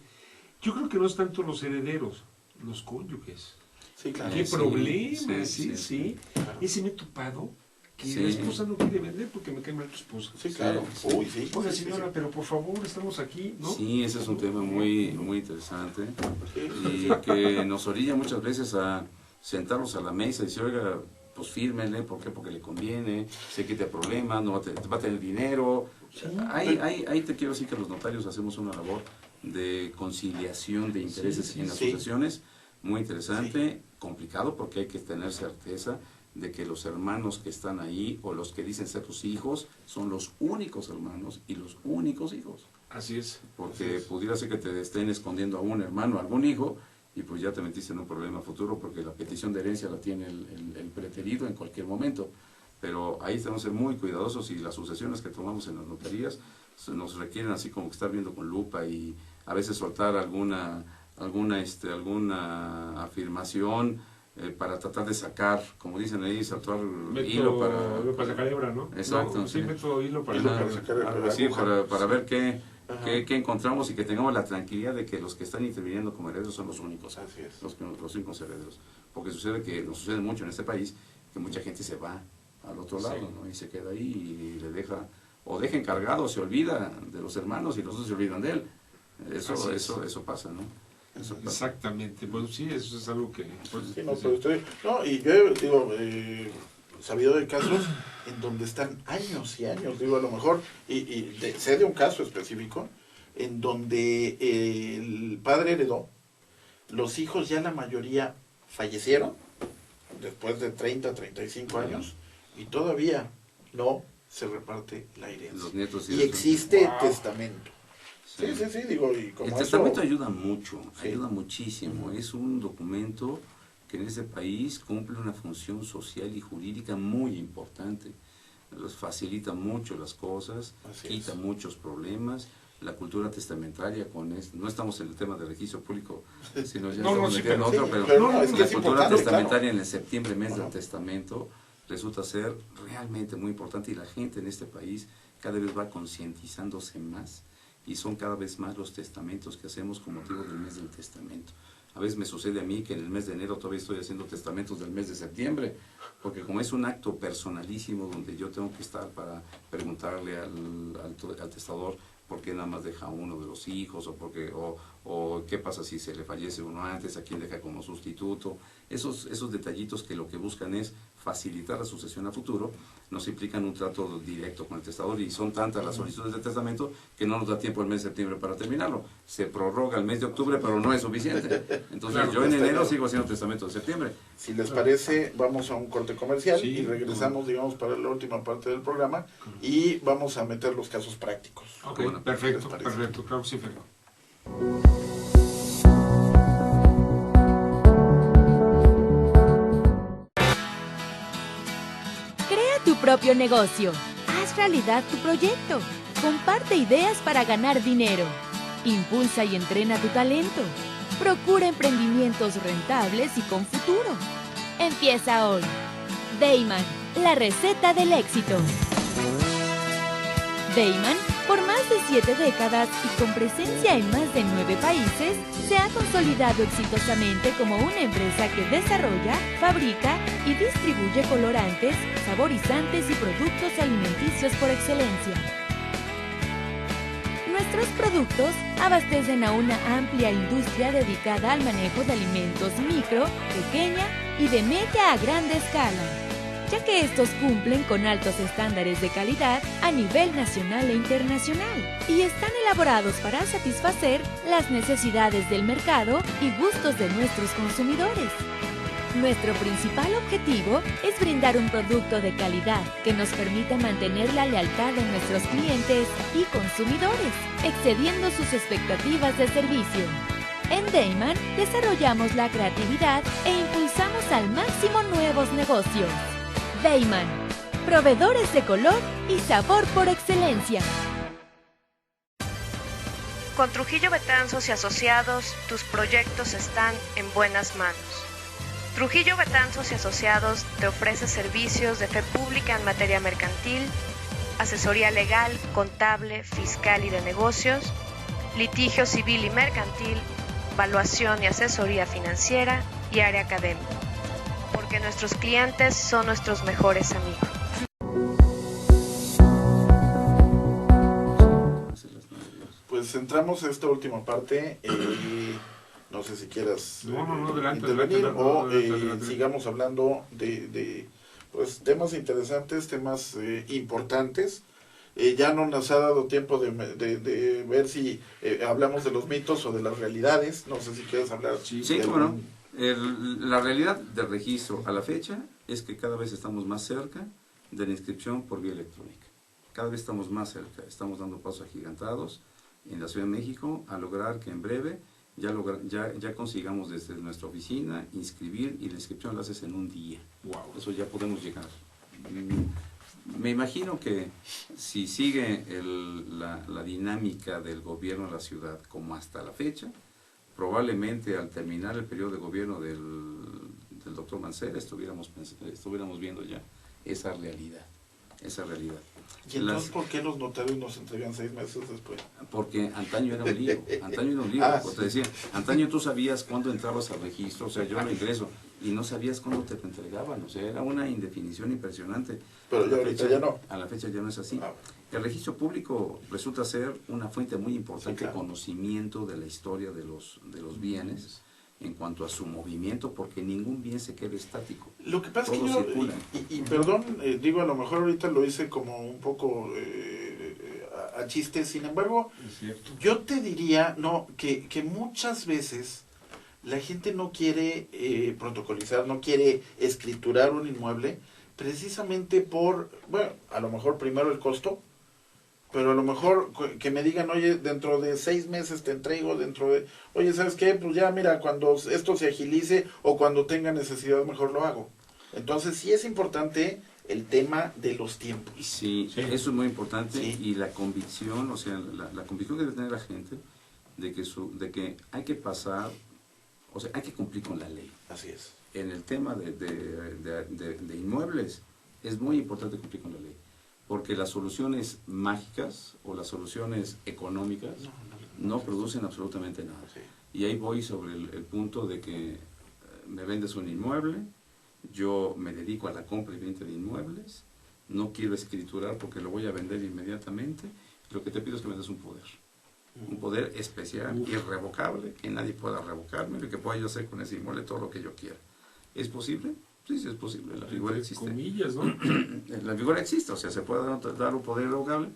yo creo que no es tanto los herederos, los cónyuges. Sí, claro. ¿Qué sí, problema? sí, Sí. Claro. Ese me he topado, que Sí. la esposa no quiere vender porque me cae mal tu esposa. Sí, claro. Sí. Uy, sí. Oiga, Sí, señora, sí. pero por favor, estamos aquí, ¿no? Sí, ese es un tema muy muy interesante Sí. y que nos orilla muchas veces a sentarnos a la mesa y decir, oiga, pues fírmenle, ¿por qué? Porque le conviene, se quite problemas, no va a tener dinero. Ahí te quiero decir que los notarios hacemos una labor de conciliación de intereses en sí. asociaciones, muy interesante, complicado porque hay que tener certeza de que los hermanos que están ahí o los que dicen ser tus hijos son los únicos hermanos y los únicos hijos. Así es. Porque pudiera ser que te estén escondiendo a un hermano, a algún hijo, y pues ya te metiste en un problema futuro porque la petición de herencia la tiene el preterido en cualquier momento. Pero ahí tenemos que ser muy cuidadosos y las sucesiones que tomamos en las notarías nos requieren así como que estar viendo con lupa y a veces soltar alguna afirmación para tratar de sacar, como dicen ahí, saltar hilo para sacar hebra, ¿no? Exacto, No, sí, sí. meto hilo para Hilo sacar. para sacar algo la así, aguja. para ver qué Ajá. encontramos y que tengamos la tranquilidad de que los que están interviniendo como herederos son los únicos, Así es. los únicos herederos. Porque nos sucede mucho en este país que mucha gente se va al otro lado, Sí. ¿no? Y se queda ahí y le deja, o deja encargado, se olvida de los hermanos y los otros se olvidan de él. Así es. Eso pasa, ¿no? Eso pasa. Exactamente. Bueno, sí, eso es algo que... pues, Sí, no, pero no, y yo digo, sabido de casos en donde están años y años, digo, a lo mejor, sé de un caso específico en donde el padre heredó, los hijos ya la mayoría fallecieron después de 30, 35 años y todavía no se reparte la herencia. Los nietos Y existe Wow. testamento. Sí, digo, y como El eso- testamento ayuda mucho, Sí. ayuda muchísimo. Es un documento que en este país cumple una función social y jurídica muy importante. Los facilita mucho las cosas, Así quita es. muchos problemas. La cultura testamentaria, no estamos en el tema del registro público, sino ya No, estamos sí, metiendo pero- otro, sí, pero, pero no, es que la es cultura importante, testamentaria claro. en el septiembre, mes Ajá. del testamento, resulta ser realmente muy importante y la gente en este país cada vez va concientizándose más y son cada vez más los testamentos que hacemos con motivo del mes del testamento. A veces me sucede a mí que en el mes de enero todavía estoy haciendo testamentos del mes de septiembre, porque como es un acto personalísimo donde yo tengo que estar para preguntarle al testador por qué nada más deja uno de los hijos, o qué pasa si se le fallece uno antes, a quién deja como sustituto. Esos detallitos que lo que buscan es facilitar la sucesión a futuro, nos implican un trato directo con el testador y son tantas las solicitudes de testamento que no nos da tiempo el mes de septiembre para terminarlo. Se prorroga el mes de octubre, pero no es suficiente. Entonces Claro, yo en está enero claro. sigo haciendo testamento de septiembre. Si les parece, vamos a un corte comercial Sí, y regresamos, digamos, para la última parte del programa y vamos a meter los casos prácticos. Ok, Bueno, perfecto, ¿qué les parece? perfecto. Claro que sí, Fer. Crea tu propio negocio. Haz realidad tu proyecto. Comparte ideas para ganar dinero. Impulsa y entrena tu talento. Procura emprendimientos rentables y con futuro. Empieza hoy. Dayman, la receta del éxito. Dayman, por más de 7 décadas y con presencia en más de 9 países, se ha consolidado exitosamente como una empresa que desarrolla, fabrica y distribuye colorantes, saborizantes y productos alimenticios por excelencia. Nuestros productos abastecen a una amplia industria dedicada al manejo de alimentos micro, pequeña y de media a grande escala, ya que estos cumplen con altos estándares de calidad a nivel nacional e internacional y están elaborados para satisfacer las necesidades del mercado y gustos de nuestros consumidores. Nuestro principal objetivo es brindar un producto de calidad que nos permita mantener la lealtad de nuestros clientes y consumidores, excediendo sus expectativas de servicio. En Dayman desarrollamos la creatividad e impulsamos al máximo nuevos negocios. Dayman, proveedores de color y sabor por excelencia. Con Trujillo Betanzos y Asociados, tus proyectos están en buenas manos. Trujillo Betanzos y Asociados te ofrece servicios de fe pública en materia mercantil, asesoría legal, contable, fiscal y de negocios, litigio civil y mercantil, evaluación y asesoría financiera y área académica. Porque nuestros clientes son nuestros mejores amigos. Pues entramos a esta última parte. No sé si quieras adelante, intervenir adelante. Sigamos hablando de pues, temas interesantes, temas importantes. Ya no nos ha dado tiempo de ver si hablamos de los mitos o de las realidades. No sé si quieres hablar. Sí, cómo no. La realidad del registro a la fecha es que cada vez estamos más cerca de la inscripción por vía electrónica. Cada vez estamos más cerca, estamos dando pasos agigantados en la Ciudad de México a lograr que en breve ya consigamos desde nuestra oficina inscribir, y la inscripción la haces en un día. Wow. Eso ya podemos llegar. Me imagino que si sigue la dinámica del gobierno de la ciudad como hasta la fecha, probablemente al terminar el periodo de gobierno del doctor Mancera estuviéramos viendo ya esa realidad. ¿Y entonces por qué los notarios nos entregan 6 meses después? Porque antaño era un lío, como te decía, antaño tú sabías cuándo entrabas al registro, o sea, yo lo ingreso, y no sabías cuándo te lo entregaban, o sea, era una indefinición impresionante. Pero ya ahorita ya no. A la fecha ya no es así. Ah. El registro público resulta ser una fuente muy importante de claro. conocimiento de la historia de los bienes, en cuanto a su movimiento, porque ningún bien se queda estático. Lo que pasa es que Todo yo, circula. y perdón, digo, a lo mejor ahorita lo hice como un poco a chiste, sin embargo, Es cierto. yo te diría que muchas veces la gente no quiere protocolizar, no quiere escriturar un inmueble, precisamente por, bueno, a lo mejor primero el costo, pero a lo mejor que me digan, oye, dentro de 6 meses te entrego, oye, ¿sabes qué? Pues ya, mira, cuando esto se agilice o cuando tenga necesidad, mejor lo hago. Entonces, sí es importante el tema de los tiempos. Sí, eso es muy importante, Sí. y la convicción, o sea, la convicción que debe tener la gente de que hay que pasar, o sea, hay que cumplir con la ley. Así es. En el tema de inmuebles es muy importante cumplir con la ley, porque las soluciones mágicas o las soluciones económicas no producen absolutamente nada. Sí. Y ahí voy sobre el punto de que me vendes un inmueble, yo me dedico a la compra y venta de inmuebles, no quiero escriturar porque lo voy a vender inmediatamente, lo que te pido es que me des un poder especial, irrevocable, que nadie pueda revocarme, y que pueda yo hacer con ese inmueble todo lo que yo quiera. ¿Es posible? Sí, sí es posible, la figura Entre existe. comillas, ¿no? La figura existe, o sea, se puede dar un poder irrevocable,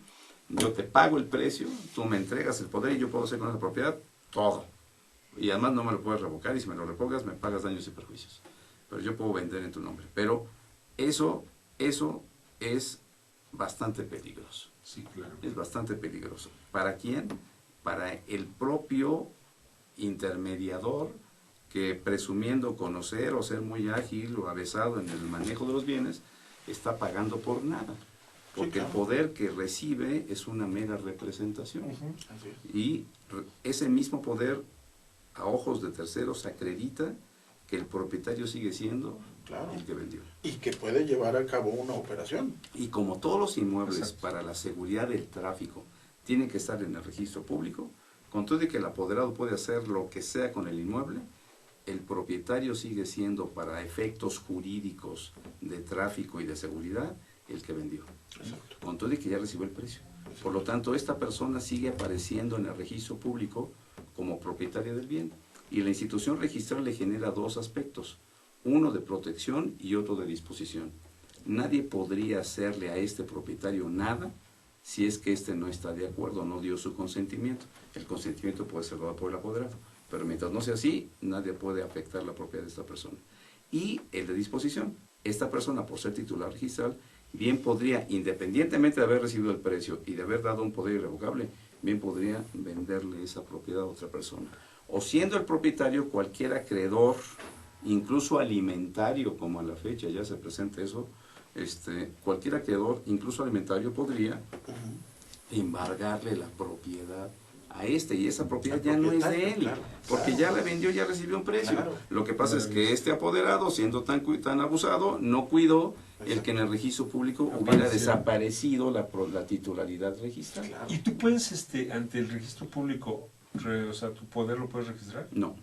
yo te pago el precio, tú me entregas el poder y yo puedo hacer con esa propiedad todo. Y además no me lo puedes revocar, y si me lo revogas me pagas daños y perjuicios. Pero yo puedo vender en tu nombre. Pero eso es bastante peligroso. Sí, claro. Es bastante peligroso. ¿Para quién? Para el propio intermediador que, presumiendo conocer o ser muy ágil o avesado en el manejo de los bienes, está pagando por nada. porque claro. el poder que recibe es una mera representación. Así es. Y ese mismo poder, a ojos de terceros, acredita que el propietario sigue siendo Claro. el que vendió. Y que puede llevar a cabo una operación. Y como todos los inmuebles Exacto. para la seguridad del tráfico tienen que estar en el registro público, con todo de que el apoderado puede hacer lo que sea con el inmueble, el propietario sigue siendo, para efectos jurídicos de tráfico y de seguridad, el que vendió. Exacto. Con todo de que ya recibió el precio. Por lo tanto, esta persona sigue apareciendo en el registro público como propietaria del bien. Y la institución registral le genera dos aspectos, uno de protección y otro de disposición. Nadie podría hacerle a este propietario nada si es que éste no está de acuerdo, no dio su consentimiento. El consentimiento puede ser dado por el apoderado, pero mientras no sea así, nadie puede afectar la propiedad de esta persona. Y el de disposición. Esta persona, por ser titular registral, bien podría, independientemente de haber recibido el precio y de haber dado un poder irrevocable, bien podría venderle esa propiedad a otra persona. O siendo el propietario cualquier acreedor, incluso alimentario, como a la fecha ya se presenta eso, cualquier acreedor, incluso alimentario, podría embargarle la propiedad a y esa propiedad ya no es de él, claro, porque claro. ya la vendió, ya recibió un precio. Claro. Lo que pasa es que este apoderado, siendo tan abusado, no cuidó el que en el registro público hubiera desaparecido la titularidad registrada. Claro. ¿Y tú puedes, ante el registro público, o sea, tu poder lo puedes registrar? No,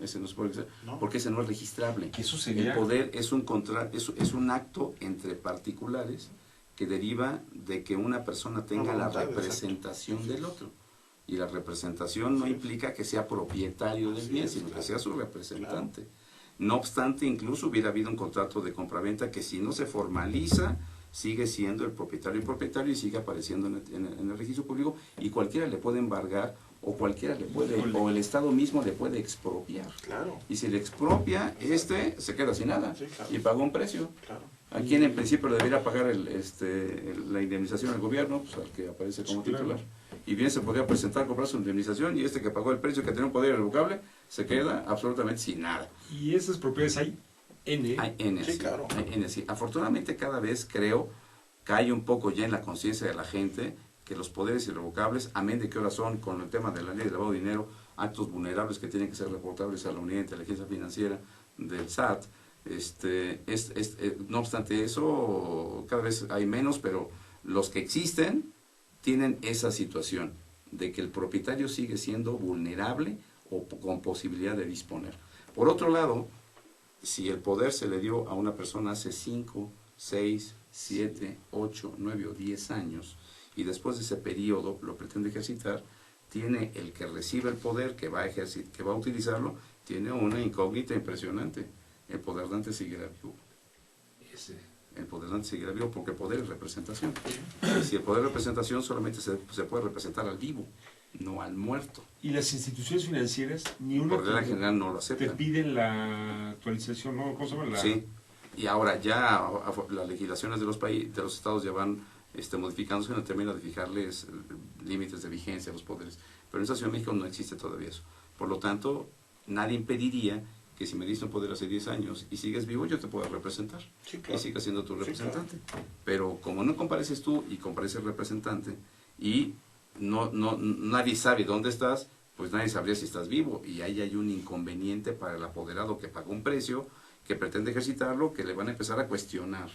ese no se puede registrar, No. porque ese no es registrable. Que eso sería... El poder es un acto entre particulares que deriva de que una persona tenga la voluntad, representación exacto. del otro. Y la representación no implica que sea propietario del bien, sino que sea su representante. Claro. No obstante, incluso hubiera habido un contrato de compraventa que, si no se formaliza, sigue siendo el propietario y sigue apareciendo en el registro público, y cualquiera le puede embargar, o cualquiera le puede, o el Estado mismo le puede expropiar. Claro. Y si le expropia, se queda sin nada, Sí, claro. y pagó un precio. Claro. ¿A quién en principio le debería pagar la indemnización al gobierno? Pues al que aparece como titular. Y bien se podría presentar, comprar su indemnización, y que pagó el precio, que tenía un poder irrevocable, se queda absolutamente sin nada. ¿Y esas propiedades hay N? Hay N, Sí, claro. Hay N, sí. Afortunadamente, cada vez creo cae un poco ya en la conciencia de la gente que los poderes irrevocables, amén de que ahora son, con el tema de la ley de lavado de dinero, actos vulnerables que tienen que ser reportables a la Unidad de Inteligencia Financiera del SAT. No obstante eso, cada vez hay menos, pero los que existen tienen esa situación de que el propietario sigue siendo vulnerable o con posibilidad de disponer. Por otro lado, si el poder se le dio a una persona hace 5, 6, 7, 8, 9 o 10 años, y después de ese periodo lo pretende ejercitar, tiene el que recibe el poder, que va a utilizarlo, tiene una incógnita impresionante. El poder dante seguirá vivo. El poder dante seguirá vivo, porque poder es representación. Y si el poder es representación, solamente se puede representar al vivo, no al muerto. ¿Y las instituciones financieras, ni una Por regla general no lo te aceptan? piden la actualización, ¿no? ¿Cómo se llama? Sí, y ahora ya las legislaciones de los estados ya van modificándose en el término de fijarles límites de vigencia a los poderes. Pero en esta Ciudad de México no existe todavía eso. Por lo tanto, nadie impediría que si me diste un poder hace 10 años y sigues vivo, yo te puedo representar. Sí, claro. Y sigas siendo tu representante. Sí, claro. Pero como no compareces tú y comparece el representante, y nadie sabe dónde estás, pues nadie sabría si estás vivo. Y ahí hay un inconveniente para el apoderado que pagó un precio, que pretende ejercitarlo, que le van a empezar a cuestionar.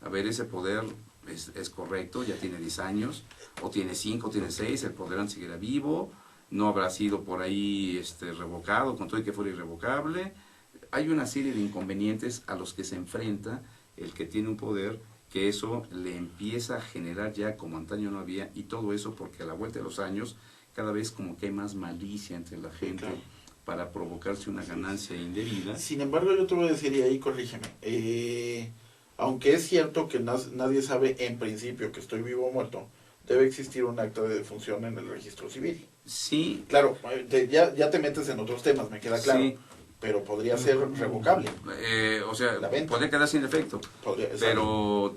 A ver, ese poder es correcto, ya tiene 10 años, o tiene 5, o tiene 6, el poder seguirá vivo, no habrá sido por ahí revocado, con todo y que fuera irrevocable. Hay una serie de inconvenientes a los que se enfrenta el que tiene un poder, que eso le empieza a generar ya como antaño no había, y todo eso porque a la vuelta de los años cada vez como que hay más malicia entre la gente, claro, para provocarse una ganancia indebida. Sin embargo, yo te voy a decir, y ahí corrígeme, aunque es cierto que nadie sabe en principio que estoy vivo o muerto, debe existir un acta de defunción en el registro civil. Sí. Claro, ya te metes en otros temas, me queda claro. Sí. Pero podría ser revocable. O sea, podría quedar sin efecto. Pero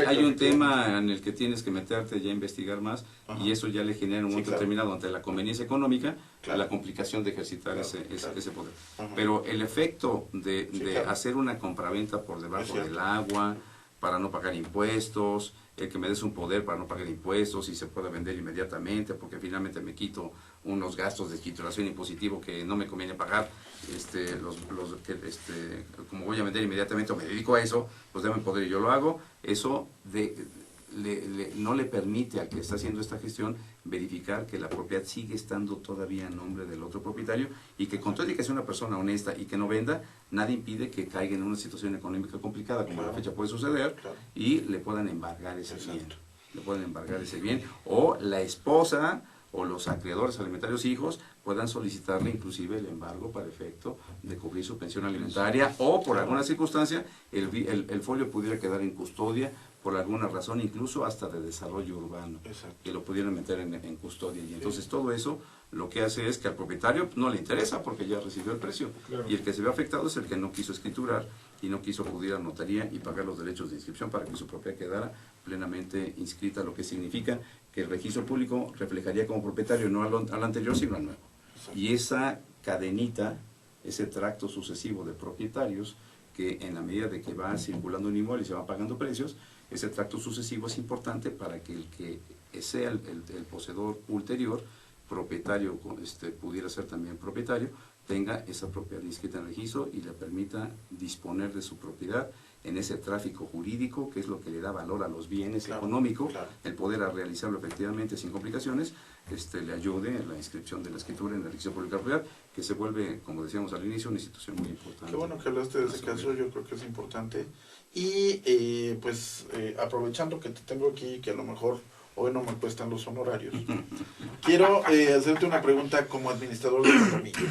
hay un tema en el que tienes que meterte ya a investigar más. Ajá. Y eso ya le genera un momento determinado, ante la conveniencia económica, la complicación de ejercitar ese poder. Ajá. Pero el efecto de hacer una compraventa por debajo del agua, para no pagar impuestos, el que me des un poder para no pagar impuestos y se pueda vender inmediatamente, porque finalmente me quito unos gastos de escrituración impositivo que no me conviene pagar, como voy a vender inmediatamente o me dedico a eso, pues dame poder y yo lo hago. Eso no le permite al que está haciendo esta gestión verificar que la propiedad sigue estando todavía en nombre del otro propietario, y que con todo y que sea una persona honesta y que no venda, nadie impide que caiga en una situación económica complicada, como a la fecha puede suceder, y le puedan embargar ese bien. Le pueden embargar ese bien, o la esposa o los acreedores alimentarios hijos puedan solicitarle inclusive el embargo para efecto de cubrir su pensión alimentaria, o por alguna circunstancia el folio pudiera quedar en custodia por alguna razón, incluso hasta de desarrollo urbano, que lo pudieran meter en custodia. Y entonces todo eso lo que hace es que al propietario no le interesa porque ya recibió el precio. Claro. Y el que se ve afectado es el que no quiso escriturar y no quiso acudir a notaría y pagar los derechos de inscripción para que su propiedad quedara plenamente inscrita, lo que significa que el registro público reflejaría como propietario no al anterior, sino al nuevo. Y esa cadenita, ese tracto sucesivo de propietarios, que en la medida de que va circulando un inmueble y se va pagando precios, ese tracto sucesivo es importante para que el que sea el poseedor ulterior, propietario, pudiera ser también propietario, tenga esa propiedad inscrita en el registro y le permita disponer de su propiedad en ese tráfico jurídico, que es lo que le da valor a los bienes económicos, el poder a realizarlo efectivamente sin complicaciones, le ayude en la inscripción de la escritura en el registro público de propiedad, que se vuelve, como decíamos al inicio, una institución muy importante. Qué bueno que hablaste de ese caso, yo creo que es importante. Y aprovechando que te tengo aquí, que a lo mejor hoy no me cuestan los honorarios, quiero hacerte una pregunta como administrador de condominios.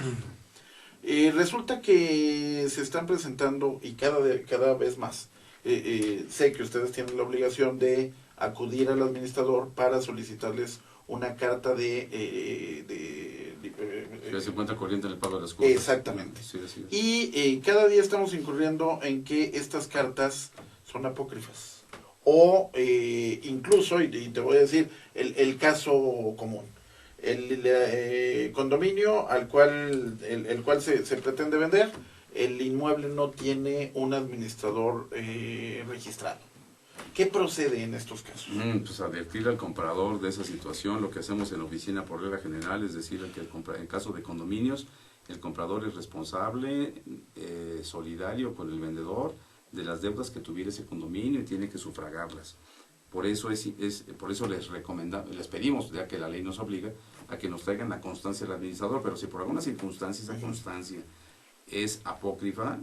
Resulta que se están presentando, y cada vez más, sé que ustedes tienen la obligación de acudir al administrador para solicitarles una carta que se encuentra corriente en el pago de las cuotas. Exactamente. Sí, así es. Y cada día estamos incurriendo en que estas cartas son apócrifas. O incluso, y te voy a decir, el caso común. El condominio el cual se pretende vender, el inmueble no tiene un administrador registrado. ¿Qué procede en estos casos? Pues advertir al comprador de esa situación. Lo que hacemos en la oficina por regla general es decirle que en caso de condominios, el comprador es responsable, solidario con el vendedor de las deudas que tuviera ese condominio y tiene que sufragarlas. Por eso por eso les pedimos, ya que la ley nos obliga, a que nos traigan la constancia del administrador, pero si por alguna circunstancia esa constancia es apócrifa,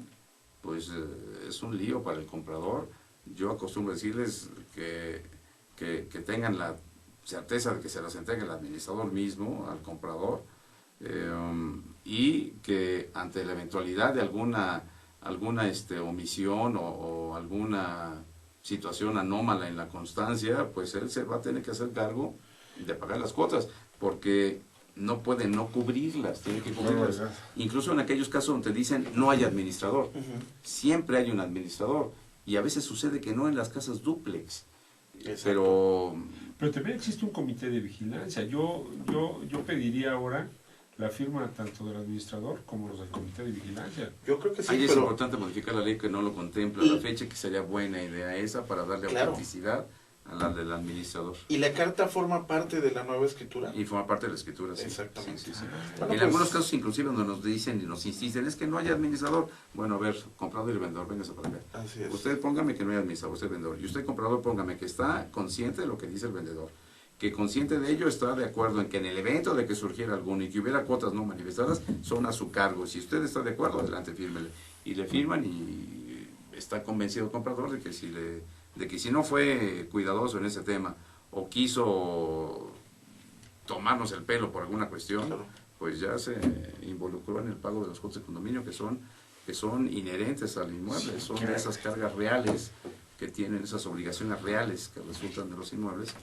pues es un lío para el comprador. Yo acostumbro decirles que tengan la certeza de que se las entregue el administrador mismo al comprador, y que ante la eventualidad de alguna omisión o alguna situación anómala en la constancia, pues él se va a tener que hacer cargo de pagar las cuotas, porque no puede no cubrirlas, tiene que cubrirlas. Incluso en aquellos casos donde dicen no hay administrador, siempre hay un administrador, y a veces sucede que no en las casas dúplex. Pero también existe un comité de vigilancia. Yo pediría ahora la firma tanto del administrador como los del comité de vigilancia. Yo creo que sí. Ahí es importante modificar la ley que no lo contempla a la fecha, que sería buena idea esa para darle autenticidad a la del administrador. ¿Y la carta forma parte de la nueva escritura? Y forma parte de la escritura, sí. Exactamente. Sí. Bueno, en algunos casos inclusive donde nos dicen y nos insisten, es que no hay administrador. Bueno, a ver, comprador y vendedor, véngase para acá. Así es. Usted póngame que no hay administrador, usted vendedor. Y usted comprador póngame que está consciente de lo que dice el vendedor, que consciente de ello está de acuerdo en que en el evento de que surgiera alguno y que hubiera cuotas no manifestadas, son a su cargo. Si usted está de acuerdo, adelante, fírmele. Y le firman, y está convencido el comprador de que si no fue cuidadoso en ese tema o quiso tomarnos el pelo por alguna cuestión, pues ya se involucró en el pago de los cuotas de condominio que son inherentes al inmueble, son esas cargas reales que tienen, esas obligaciones reales que resultan de los inmuebles,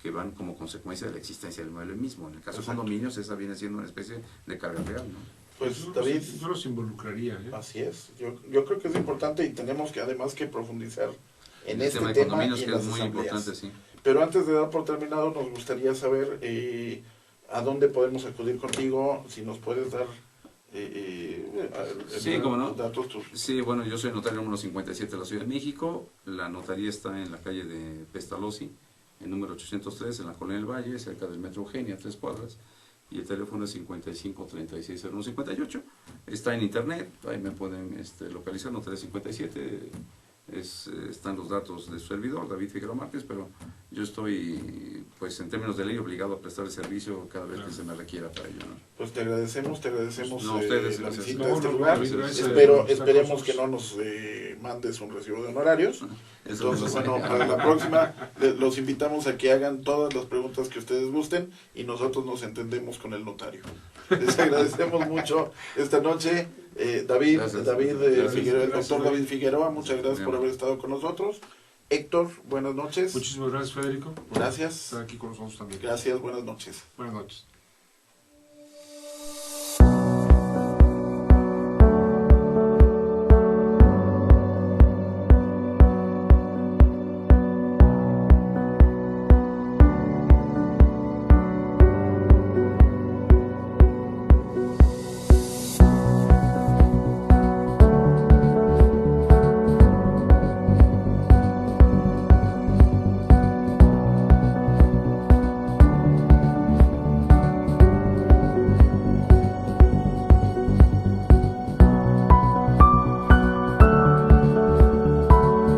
que van como consecuencia de la existencia del inmueble mismo. En el caso de condominios, esa viene siendo una especie de carga real, ¿no? Pues David, yo los involucraría, así es. Yo creo que es importante, y tenemos que además que profundizar en este tema de condominios, que es muy importante, sí. Pero antes de dar por terminado, nos gustaría saber a dónde podemos acudir contigo, si nos puedes dar Sí, cómo no. Datos tus. Sí, bueno, yo soy notario número 57 de la Ciudad de México. La notaría está en la calle de Pestalozzi, el número 803, en la Colonia del Valle, cerca del Metro Eugenia, 3 cuadras. Y el teléfono es 55 36 01 58. Está en internet, ahí me pueden localizar, notaría 57. Están los datos de su servidor, David Figueroa Márquez, pero yo estoy, pues en términos de ley, obligado a prestar el servicio cada vez que se me requiera para ello, ¿no? Pues te agradecemos No, ustedes, la gracias. visita a No, este no, lugar. David, gracias. Esperemos Cosas. que no nos mandes un recibo de honorarios. Eso Entonces, no sé. bueno, para la próxima los invitamos a que hagan todas las preguntas que ustedes gusten y nosotros nos entendemos con el notario. Les agradecemos mucho esta noche. David, Gracias. David Gracias. Figueroa, el Gracias, doctor David. David Figueroa, muchas gracias Bien. por haber estado con nosotros. Héctor, buenas noches. Muchísimas gracias, Federico, por Gracias. estar aquí con nosotros también. Gracias, buenas noches. Buenas noches.